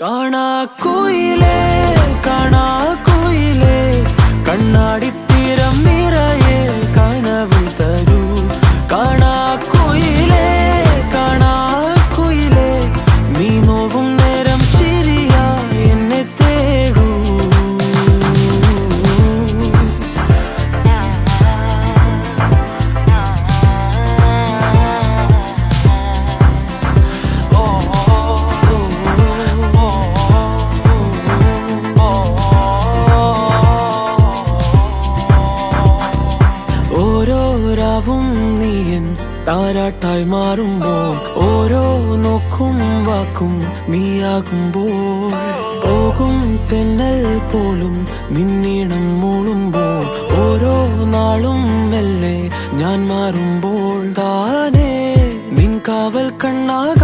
കാണാക്കുയിലേ കാണാക്കുയിലേ കണ്ണാടിത്തീരം നിറയെ കനവ് തരൂ. കാണാക്കുയിലേ കാണാക്കുയിലേ നീ നോവും നേരം ചിരിയാ എന്നെ തേടൂ. ഓരോരാവും നീയൻ താരാട്ടായി മാറുമ്പോൾ, ഓരോ നോക്കും വാക്കും നീയാകുമ്പോൾ, പോകും തെന്നൽ പോലും നിന്നീണം മൂളുമ്പോൾ, ഓരോ നാളും മെല്ലെ ഞാൻ മാറുമ്പോൾ, താനേ നിൻ കാവൽ കണ്ണാക